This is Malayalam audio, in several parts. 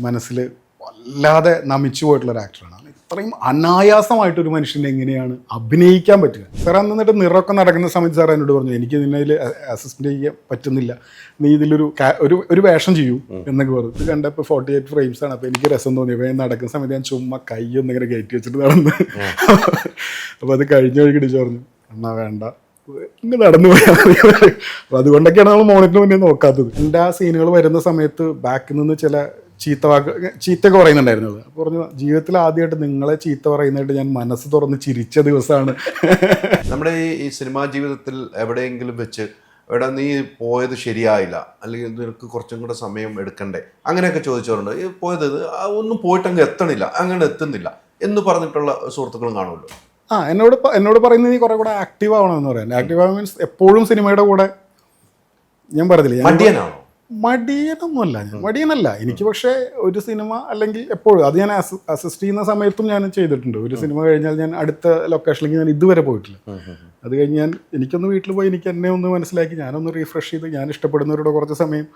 മനസ്സിൽ വല്ലാതെ നമിച്ചു പോയിട്ടുള്ളൊരു ആക്ടറാണ്. ഇത്രയും അനായാസമായിട്ടൊരു മനുഷ്യനെ എങ്ങനെയാണ് അഭിനയിക്കാൻ പറ്റുക? സാർ എന്നിട്ട് നിറമൊക്കെ നടക്കുന്ന സമയത്ത് സാർ എന്നോട് പറഞ്ഞു, എനിക്ക് നിന്നതിൽ അസിസ്റ്റൻ്റ് ചെയ്യാൻ പറ്റുന്നില്ല, നീ ഇതിലൊരു ഒരു വേഷം ചെയ്യൂ എന്നൊക്കെ പറഞ്ഞു. ഇത് കണ്ടപ്പോൾ 48 frames ആണ്. അപ്പോൾ എനിക്ക് രസം തോന്നി. അപ്പോൾ ഞാൻ നടക്കുന്ന സമയത്ത് ഞാൻ ചുമ്മാ കൈയൊന്നും ഇങ്ങനെ കയറ്റി വെച്ചിട്ട് നടന്ന്. അപ്പോൾ അത് കഴിഞ്ഞ വഴിക്ക് ഇടിച്ചു പറഞ്ഞു, എന്നാ വേണ്ട, ഇങ്ങനെ നടന്നു പോയാൽ. അപ്പോൾ അതുകൊണ്ടൊക്കെയാണ് നമ്മൾ മോണിറ്ററിന് മുന്നേ നോക്കാത്തത്. എൻ്റെ ആ സീനുകൾ വരുന്ന സമയത്ത് ബാക്കിൽ നിന്ന് ചില ചീത്തയൊക്കെ പറയുന്നുണ്ടായിരുന്നു. അപ്പോൾ പറഞ്ഞു, ജീവിതത്തിൽ ആദ്യമായിട്ട് നിങ്ങളെ ചീത്ത പറയുന്നതായിട്ട് ഞാൻ മനസ്സ് തുറന്ന് ചിരിച്ച ദിവസമാണ്. നമ്മുടെ ഈ സിനിമാ ജീവിതത്തിൽ എവിടെയെങ്കിലും വെച്ച് എവിടെ നീ പോയത് ശരിയായില്ല, അല്ലെങ്കിൽ നിനക്ക് കുറച്ചും കൂടെ സമയം എടുക്കണ്ടേ, അങ്ങനെയൊക്കെ ചോദിച്ചവരുണ്ട്. ഈ പോയത് ഒന്നും പോയിട്ടങ്ങ് എത്തണില്ല, അങ്ങനെ എത്തുന്നില്ല എന്ന് പറഞ്ഞിട്ടുള്ള സുഹൃത്തുക്കളും കാണുമല്ലോ. എന്നോട് പറയുന്നത് നീ കുറെ കൂടെ ആക്റ്റീവ് ആവണമെന്ന് പറയാൻ. ആക്റ്റീവ് ആവാൻ മീൻസ് എപ്പോഴും സിനിമയുടെ കൂടെ. ഞാൻ പറഞ്ഞില്ലേ, മടിയനാണോ? മടിയനൊന്നുമല്ല, ഞാൻ മടിയനല്ല. എനിക്ക് പക്ഷേ ഒരു സിനിമ അല്ലെങ്കിൽ എപ്പോഴും അത് ഞാൻ അസിസ്റ്റ് ചെയ്യുന്ന സമയത്തും ഞാൻ ചെയ്തിട്ടുണ്ട്. ഒരു സിനിമ കഴിഞ്ഞാൽ ഞാൻ അടുത്ത ലൊക്കേഷനിലേക്ക് ഞാൻ ഇതുവരെ പോയിട്ടില്ല. അത് കഴിഞ്ഞ് എനിക്കൊന്ന് വീട്ടിൽ പോയി എനിക്ക് എന്നെ ഒന്ന് മനസ്സിലാക്കി ഞാനൊന്ന് റീഫ്രഷ് ചെയ്ത് ഞാൻ ഇഷ്ടപ്പെടുന്നവരോട് കുറച്ച് സമയം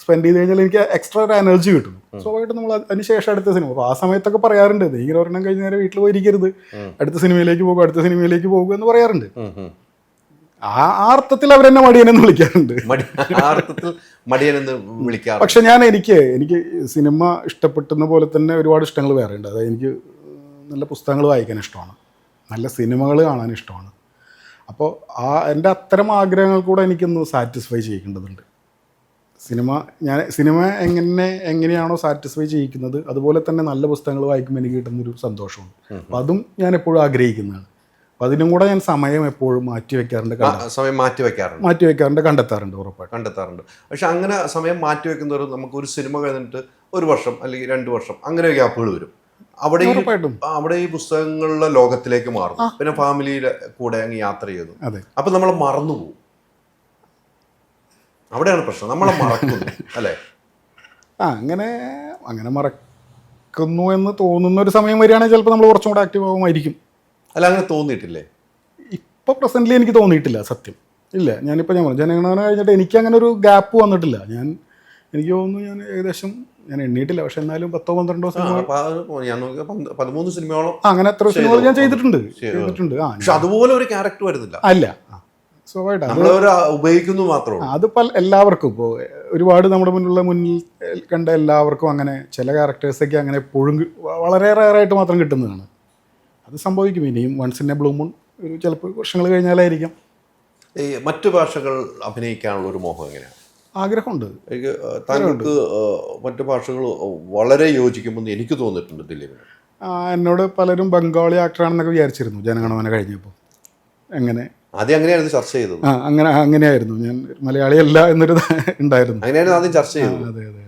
സ്പെൻഡ് ചെയ്ത് കഴിഞ്ഞാൽ എനിക്ക് എക്സ്ട്രാ ഒരു എനർജി കിട്ടും. സ്വാഭാവികമായിട്ട് നമ്മൾ അതിന് ശേഷം അടുത്ത സിനിമ. അപ്പോൾ ആ സമയത്തൊക്കെ പറയാറുണ്ട്, ഇങ്ങനെ ഒരെണ്ണം കഴിഞ്ഞ് നേരെ വീട്ടിൽ പോയിരിക്കരുത്, അടുത്ത സിനിമയിലേക്ക് പോകുക എന്ന് പറയാറുണ്ട്. ആ അർത്ഥത്തിൽ അവരെന്നെ മടിയനെന്ന് വിളിക്കാറുണ്ട്. പക്ഷെ എനിക്ക് സിനിമ ഇഷ്ടപ്പെട്ടുന്ന പോലെ തന്നെ ഒരുപാട് ഇഷ്ടങ്ങൾ വേറെ ഉണ്ട്. അതായത് എനിക്ക് നല്ല പുസ്തകങ്ങൾ വായിക്കാൻ ഇഷ്ടമാണ്, നല്ല സിനിമകൾ കാണാൻ ഇഷ്ടമാണ്. അപ്പോൾ എൻ്റെ അത്തരം ആഗ്രഹങ്ങൾ കൂടെ എനിക്കൊന്ന് സാറ്റിസ്ഫൈ ചെയ്യിക്കേണ്ടതുണ്ട്. സിനിമ എങ്ങനെയാണോ സാറ്റിസ്ഫൈ ചെയ്യിക്കുന്നത് അതുപോലെ തന്നെ നല്ല പുസ്തകങ്ങൾ വായിക്കുമ്പോൾ എനിക്ക് കിട്ടുന്നൊരു സന്തോഷമുണ്ട്. അപ്പം അതും ഞാൻ എപ്പോഴും ആഗ്രഹിക്കുന്നതാണ്. അപ്പം അതിനും കൂടെ ഞാൻ സമയം എപ്പോഴും മാറ്റി വെക്കാറുണ്ട്, കണ്ടെത്താറുണ്ട്, ഉറപ്പായിട്ട് കണ്ടെത്താറുണ്ട്. പക്ഷെ അങ്ങനെ സമയം മാറ്റി വെക്കുന്നവർ നമുക്ക് ഒരു സിനിമ കഴിഞ്ഞിട്ട് 1 വർഷം അല്ലെങ്കിൽ 2 വർഷം അങ്ങനെ ഗ്യാപ്പുകൾ വരും. അവിടെ ഈ പുസ്തകങ്ങളുടെ ലോകത്തിലേക്ക് മാറും. പിന്നെ ഫാമിലിയുടെ കൂടെ അങ്ങ് യാത്ര ചെയ്തു. അപ്പൊ നമ്മൾ മറന്നുപോകും. അവിടെയാണ് പ്രശ്നം, നമ്മളെ മറക്കുന്നു അല്ലേ? അങ്ങനെ മറക്കുന്നു എന്ന് തോന്നുന്ന ഒരു സമയം വരികയാണെങ്കിൽ ചിലപ്പോൾ നമ്മൾ കുറച്ചും കൂടെ ആക്റ്റീവ് ആകുമായിരിക്കും. അല്ല, അങ്ങനെ തോന്നിയിട്ടില്ലേ? ഇപ്പോൾ പ്രസൻ്റ്ലി എനിക്ക് തോന്നിയിട്ടില്ല, സത്യം ഇല്ല. ഞാൻ ജനഗണന കഴിഞ്ഞിട്ട് എനിക്ക് അങ്ങനെ ഒരു ഗ്യാപ്പ് വന്നിട്ടില്ല. എനിക്ക് തോന്നുന്നു ഞാൻ ഏകദേശം ഞാൻ എണ്ണിയിട്ടില്ല, പക്ഷെ എന്നാലും 10-12 13 സിനിമയോളം അങ്ങനെ എത്ര സിനിമകൾ ഞാൻ ചെയ്തിട്ടുണ്ട്. അതുപോലെ ഒരു ക്യാരക്ടർ വരുന്നില്ല അല്ല, ഉപയോഗിക്കുന്നു മാത്രമേ. അതിപ്പോൾ എല്ലാവർക്കും ഇപ്പോൾ ഒരുപാട് നമ്മുടെ മുന്നിൽ കണ്ട എല്ലാവർക്കും അങ്ങനെ ചില ക്യാരക്ടേഴ്സൊക്കെ അങ്ങനെ എപ്പോഴും വളരെ റയറായിട്ട് മാത്രം കിട്ടുന്നതാണ്. അത് സംഭവിക്കും. ഇനിയും once in a blue moon ഒരു ചിലപ്പോൾ വർഷങ്ങൾ കഴിഞ്ഞാലായിരിക്കാം. ഈ മറ്റു ഭാഷകൾ അഭിനയിക്കാനുള്ള ഒരു മോഹം എങ്ങനെയാണ്? ആഗ്രഹമുണ്ട്. താങ്കൾക്ക് മറ്റു ഭാഷകൾ വളരെ യോജിക്കുമെന്ന് എനിക്ക് തോന്നിയിട്ടുണ്ട് ദിലീപിന്. എന്നോട് പലരും ബംഗാളി ആക്ടറാണെന്നൊക്കെ വിചാരിച്ചിരുന്നു ജനഗണമന കഴിഞ്ഞപ്പോൾ. ആദ്യം അങ്ങനെയായിരുന്നു ചർച്ച ചെയ്തത്. അങ്ങനെയായിരുന്നു. ഞാൻ മലയാളിയല്ല എന്നൊരു ഉണ്ടായിരുന്നു. അങ്ങനെയായിരുന്നു ആദ്യം ചർച്ച ചെയ്തത്.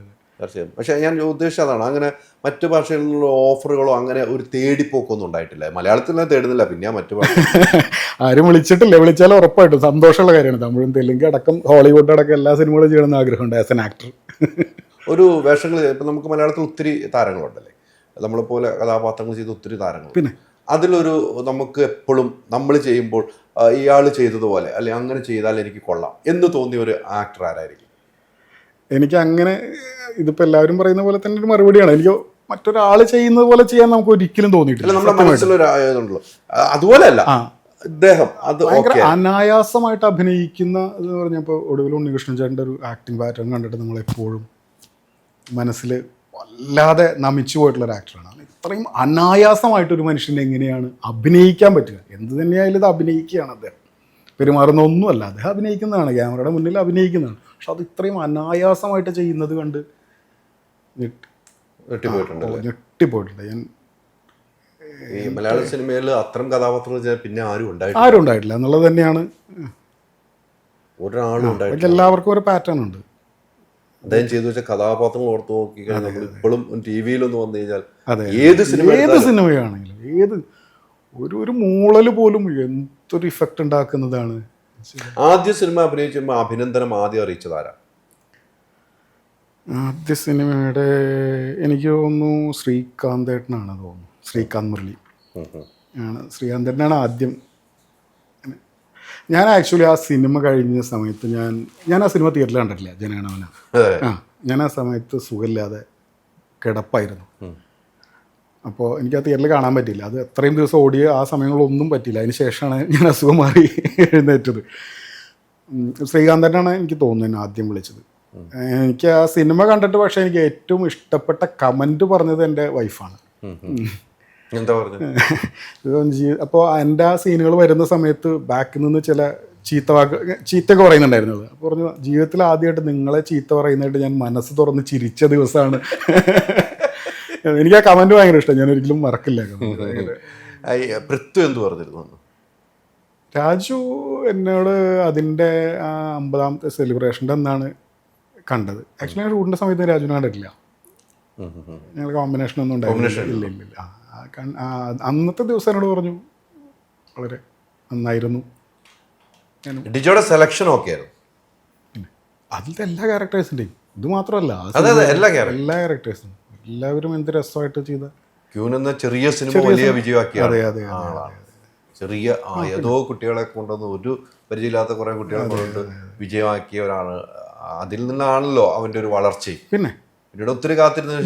പക്ഷെ ഞാൻ ഉദ്ദേശിച്ചത് അതാണ്, അങ്ങനെ മറ്റു ഭാഷയിൽ നിന്നുള്ള ഓഫറുകളോ അങ്ങനെ ഒരു തേടിപ്പോക്കൊന്നും ഉണ്ടായിട്ടില്ല. മലയാളത്തിൽ ഞാൻ തേടുന്നില്ല, പിന്നെ മറ്റു ഭാഷ ആരും വിളിച്ചിട്ടില്ല. വിളിച്ചാലും ഉറപ്പായിട്ടും സന്തോഷമുള്ള കാര്യമാണ്. തമിഴും തെലുങ്ക് അടക്കം ഹോളിവുഡ് അടക്കം എല്ലാ സിനിമകളും ചെയ്യണമെന്ന് ആഗ്രഹമുണ്ട് ആസ് എൻ ആക്ടർ. ഒരു വേഷങ്ങൾ ഇപ്പം നമുക്ക് മലയാളത്തിൽ ഒത്തിരി താരങ്ങളുണ്ടല്ലേ, നമ്മളെപ്പോലെ കഥാപാത്രങ്ങൾ ചെയ്ത ഒത്തിരി താരങ്ങൾ. പിന്നെ അതിലൊരു നമുക്ക് എപ്പോഴും നമ്മൾ ചെയ്യുമ്പോൾ ഇയാൾ ചെയ്തതുപോലെ അല്ലെങ്കിൽ അങ്ങനെ ചെയ്താൽ എനിക്ക് കൊള്ളാം എന്ന് തോന്നിയ ഒരു ആക്ടർ ആരായിരിക്കും? എനിക്ക് അങ്ങനെ ഇതിപ്പോൾ എല്ലാവരും പറയുന്ന പോലെ തന്നെ ഒരു മറുപടിയാണ്. എനിക്ക് മറ്റൊരാൾ ചെയ്യുന്നത് പോലെ ചെയ്യാൻ നമുക്ക് ഒരിക്കലും തോന്നിയിട്ടില്ല. നമ്മുടെ മനസ്സിലൊരായതുണ്ടല്ലോ അതുപോലെ അല്ല, അദ്ദേഹം അത് ഭയങ്കര അനായാസമായിട്ട് അഭിനയിക്കുന്ന എന്ന് പറഞ്ഞപ്പോൾ ഒടുവിൽ ഉണ്ണികൃഷ്ണൻ ചേട്ടൻ്റെ ഒരു ആക്ടിങ് പാറ്റേൺ കണ്ടിട്ട് നമ്മളെപ്പോഴും മനസ്സിൽ വല്ലാതെ നമിച്ചു പോയിട്ടുള്ളൊരു ആക്ടറാണ്. ഇത്രയും അനായാസമായിട്ടൊരു മനുഷ്യനെ എങ്ങനെയാണ് അഭിനയിക്കാൻ പറ്റുക? എന്ത് തന്നെയായാലും ഇത് അഭിനയിക്കുകയാണ്. അദ്ദേഹം പെരുമാറുന്ന ഒന്നുമല്ല, അദ്ദേഹം അഭിനയിക്കുന്നതാണ്, ക്യാമറയുടെ മുന്നിൽ അഭിനയിക്കുന്നതാണ്. പക്ഷെ അത് ഇത്രയും അനായാസമായിട്ട് ചെയ്യുന്നത് കണ്ട് ഞെട്ടിപ്പോയിട്ടുണ്ട് ഞാൻ. ഈ മലയാള സിനിമയിൽ അത്തരം കഥാപാത്രങ്ങൾ പിന്നെ ആരും ഉണ്ടായിട്ടില്ല എന്നുള്ളത് തന്നെയാണ്. എല്ലാവർക്കും ഒരു പാറ്റേൺ ഉണ്ട്. അദ്ദേഹം ചെയ്തു വെച്ച കഥാപാത്രങ്ങൾ ഓർത്ത് നോക്കിക്കഴിഞ്ഞാൽ നമ്മൾ ഇപ്പോഴും ടി വിയിലൊന്ന് വന്നു കഴിഞ്ഞാൽ ഏത് സിനിമയാണെങ്കിലും ഒരു മൂളൽ പോലും എന്തൊരു ഇഫക്റ്റ് ഉണ്ടാക്കുന്നതാണ്. ആദ്യ സിനിമ അഭിനയിച്ചുമ്പോൾ അഭിനന്ദനം ആദ്യം അറിയിച്ചതാരാ? ആദ്യ സിനിമയുടെ എനിക്ക് തോന്നുന്നു ശ്രീകാന്തേട്ടനാണ് തോന്നുന്നു. ശ്രീകാന്ത് മുരളി ആണ്. ശ്രീകാന്തേട്ടനാണ് ആദ്യം. ഞാൻ ആക്ച്വലി ആ സിനിമ കഴിഞ്ഞ സമയത്ത് ഞാൻ ആ സിനിമ തിയേറ്ററിൽ കണ്ടിട്ടില്ല, ജനഗണമന. ഞാൻ ആ സമയത്ത് സുഖമില്ലാതെ കിടപ്പായിരുന്നു. അപ്പോൾ എനിക്ക് ആ തിയേറ്ററിൽ കാണാൻ പറ്റിയില്ല. അത് എത്രയും ദിവസം ഓടിയ ആ സമയങ്ങളൊന്നും പറ്റിയില്ല. അതിന് ശേഷമാണ് ഞാൻ അസുഖം മാറി എഴുന്നേറ്റത്. ശ്രീകാന്തനാണ് എനിക്ക് തോന്നുന്നു ആദ്യം വിളിച്ചത്. എനിക്ക് ആ സിനിമ കണ്ടിട്ട് പക്ഷേ എനിക്ക് ഏറ്റവും ഇഷ്ടപ്പെട്ട കമൻറ്റ് പറഞ്ഞത് എൻ്റെ വൈഫാണ്. എന്താ പറഞ്ഞത്? അപ്പോൾ എൻ്റെ ആ സീനുകൾ വരുന്ന സമയത്ത് ബാക്കിൽ നിന്ന് ചില ചീത്തയൊക്കെ പറയുന്നുണ്ടായിരുന്നു. അപ്പോൾ പറഞ്ഞു, ജീവിതത്തിൽ ആദ്യമായിട്ട് നിങ്ങളെ ചീത്ത പറയുന്നതായിട്ട് ഞാൻ മനസ്സ് തുറന്ന് ചിരിച്ച ദിവസമാണ്. എനിക്ക് ആ കമൻറ്റ് ഭയങ്കര ഇഷ്ടം, ഞാൻ ഒരിക്കലും മറക്കില്ല. പൃഥ്വി എന്ത് പറഞ്ഞിരുന്നു? രാജു എന്നോട് അതിൻ്റെ 50ാമത്തെ സെലിബ്രേഷൻ്റെ എന്നാണ് കണ്ടത്. ആക്ച്വലി ഞാൻ ഷൂട്ടിൻ്റെ സമയത്ത് രാജുവിനെ കണ്ടിട്ടില്ല. ഞങ്ങൾ കോമ്പിനേഷൻ ഒന്നും ഉണ്ടായില്ല. ഇല്ല. അന്നത്തെ ദിവസം എന്നോട് പറഞ്ഞു വളരെ നന്നായിരുന്നു. ഡിജോയുടെ സെലക്ഷൻ ഓക്കെ ആയിരുന്നു അതിലത്തെ എല്ലാ ക്യാരക്ടേഴ്സിൻ്റെയും. ഇത് മാത്രമല്ല, എല്ലാ ക്യാരക്ടേഴ്സും എല്ലാവരും എന്ത് രസമായിട്ട് ചെയ്ത. ക്യൂൻ എന്ന ചെറിയ സിനിമ വലിയ വിജയമാക്കിയ അതെ. ചെറിയ ഏതോ കുട്ടികളെ കൊണ്ടുവന്ന് ഒരു പരിചയമില്ലാത്ത കുറെ കുട്ടികളെ കൊണ്ടുവന്ന് വിജയമാക്കിയ ഒരാള്. അതിൽ നിന്നാണല്ലോ അവന്റെ ഒരു വളർച്ചയും. പിന്നെ ഒത്തിരി കാത്തിരുന്ന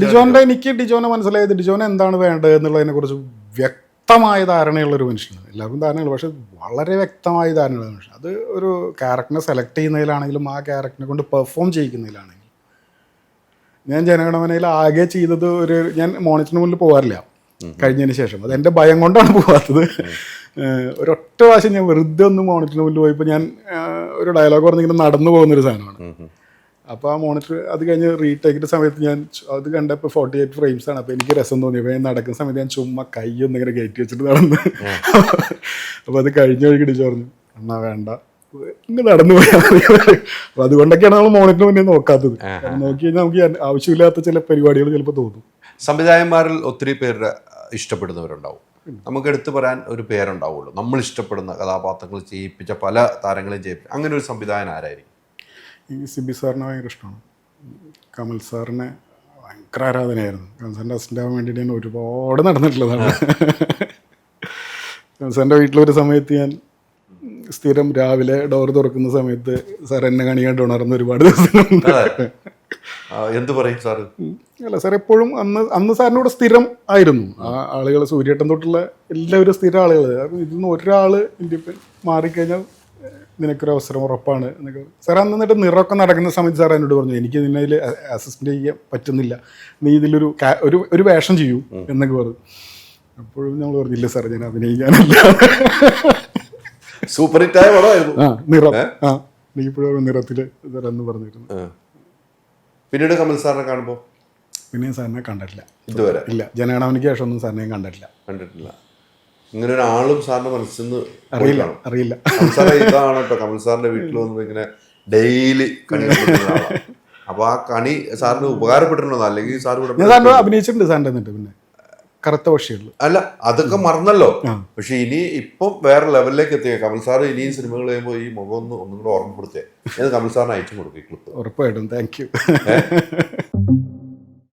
ഡിജോനെ മനസ്സിലായത്, ഡിജോനെ എന്താണ് വേണ്ടത് എന്നുള്ളതിനെ കുറിച്ച് വ്യക്തമായ ധാരണയുള്ളൊരു മനുഷ്യനാണ്. എല്ലാവർക്കും ധാരണയുള്ളൂ, പക്ഷെ വളരെ വ്യക്തമായ ധാരണയുള്ള മനുഷ്യൻ. അത് ഒരു ക്യാരക്ടറിനെ സെലക്ട് ചെയ്യുന്നതിലാണെങ്കിലും ആ ക്യാരക്ടറിനെ കൊണ്ട് പെർഫോം ചെയ്യിക്കുന്നതിലാണെങ്കിലും. ഞാൻ ജനഗണമനയിൽ ആകെ ചെയ്തത് ഞാൻ മോണിറ്ററിന് മുന്നിൽ പോകാറില്ല കഴിഞ്ഞതിന് ശേഷം. അത് എൻ്റെ ഭയം കൊണ്ടാണ് പോകാത്തത്. ഒരൊറ്റ പ്രാവശ്യം ഞാൻ വെറുതെ ഒന്ന് മോണിറ്ററിന് മുന്നിൽ പോയപ്പോൾ ഞാൻ ഒരു ഡയലോഗ് പറഞ്ഞിങ്ങനെ നടന്നു പോകുന്നൊരു സാധനമാണ്. അപ്പോൾ ആ മോണിറ്റർ അത് കഴിഞ്ഞ് റീടേക്കിൻ്റെ സമയത്ത് ഞാൻ അത് കണ്ടപ്പോൾ 48 ഫ്രെയിംസാണ്. അപ്പോൾ എനിക്ക് രസം തോന്നി. അപ്പോൾ ഞാൻ നടക്കുന്ന സമയത്ത് ഞാൻ ചുമ്മാ കൈയൊന്നിങ്ങനെ കയറ്റി വെച്ചിട്ട് നടന്ന്. അപ്പോൾ അത് കഴിഞ്ഞ വഴിക്ക് ഇടിച്ചു പറഞ്ഞു, എന്നാ വേണ്ട ഇങ്ങനെ നടന്നു പോയാൽ. അപ്പോൾ അതുകൊണ്ടൊക്കെയാണ് നമ്മൾ മോണിറ്ററിന് മുന്നേ നോക്കാത്തത്. നോക്കി കഴിഞ്ഞാൽ നമുക്ക് ആവശ്യമില്ലാത്ത ചില പരിപാടികൾ ചിലപ്പോൾ തോന്നും. സംവിധായകന്മാരിൽ ഒത്തിരി പേരുടെ ഇഷ്ടപ്പെടുന്നവരുണ്ടാവും. നമുക്ക് എടുത്തു പറയാൻ ഒരു പേരുണ്ടാവുള്ളൂ. നമ്മൾ ഇഷ്ടപ്പെടുന്ന കഥാപാത്രങ്ങൾ ചെയ്യിപ്പിച്ച പല താരങ്ങളെയും ചെയ്യിപ്പിച്ച അങ്ങനെ ഒരു സംവിധായകൻ ആരായിരിക്കും? ഈ സിബി സാറിനെ ഭയങ്കര ഇഷ്ടമാണ്. കമൽ സാറിനെ ഭയങ്കര ആരാധനയായിരുന്നു. കമൽ സാറിൻ്റെ അസിസ്റ്റൻ്റ് ആവാൻ വേണ്ടിയിട്ട് ഞാൻ ഒരുപാട് നടന്നിട്ടുള്ളതാണ്. കമൽ സാറിൻ്റെ വീട്ടിലൊരു സമയത്ത് ഞാൻ സ്ഥിരം രാവിലെ ഡോർ തുറക്കുന്ന സമയത്ത് സാർ എന്നെ കണിയാണ്ട് ഉണർന്ന ഒരുപാട് ദിവസങ്ങളുണ്ട്. എന്ത് പറയും സാറ്? അല്ല സാർ എപ്പോഴും അന്ന് സാറിൻ്റെ കൂടെ സ്ഥിരം ആയിരുന്നു. ആ ആളുകൾ സൂര്യേട്ടൻ തൊട്ടുള്ള എല്ലാവരും സ്ഥിരം ആളുകൾ. അപ്പം ഇതിന്ന് ഒരാൾ ഇന്ത്യൻ മാറിക്കഴിഞ്ഞാൽ നിനക്കൊരു അവസരം ഉറപ്പാണ് എന്നൊക്കെ സാർ അന്ന്. എന്നിട്ട് നിറമൊക്കെ നടക്കുന്ന സമയത്ത് സാർ എന്നോട് പറഞ്ഞു, എനിക്ക് നിന്നതിൽ അസിസ്റ്റൻ്റ് ചെയ്യാൻ പറ്റുന്നില്ല, നീ ഇതിലൊരു ഒരു വേഷം ചെയ്യൂ എന്നൊക്കെ പറഞ്ഞു. അപ്പോഴും നമ്മൾ പറഞ്ഞില്ല സാർ, ഞാൻ അഭിനയിക്കാനല്ല. സൂപ്പർ ഹിറ്റായ പടമായിരുന്നു നിറം. നീ ഇപ്പോഴും നിറത്തിൽ സാർ എന്ന് പറഞ്ഞിരുന്നു. പിന്നീട് കമൽ സാറിനെ കാണുമ്പോൾ പിന്നെ സാറിനെ കണ്ടിട്ടില്ല ഇതുവരെ. ഇല്ല, ജനഗണമനയ്ക്ക് ശേഷം ഒന്നും സാറിനെ കണ്ടിട്ടില്ല. ഇങ്ങനെ ഒരാളും സാറിന്റെ മനസ്സിന്ന് അറിയില്ല. കമൽ സാറെ ഇതാണ് കേട്ടോ. കമൽ സാറിന്റെ വീട്ടിൽ വന്ന് ഇങ്ങനെ ഡെയിലി കണി ആളാണ്. അപ്പൊ ആ കണി സാറിന് ഉപകാരപ്പെട്ടിട്ടുണ്ടോ? അല്ലെങ്കിൽ സാർ സാറിന് അഭിനയിച്ചിട്ടുണ്ട് സാറിന്റെ. എന്നിട്ട് പിന്നെ കറുത്ത പക്ഷികളിൽ അല്ല, അതൊക്കെ മറന്നല്ലോ. പക്ഷെ ഇനി ഇപ്പം വേറെ ലെവലിലേക്ക് എത്തിയ കമൽ സാർ ഇനിയും സിനിമകൾ ചെയ്യുമ്പോൾ ഈ മുഖം ഒന്നും കൂടെ ഓർമ്മപ്പെടുത്തിയേ. കമൽ സാറിന് അയച്ചു കൊടുക്കും ഈ ക്ലിപ്പ്. ഉറപ്പായിട്ടും. Thank you.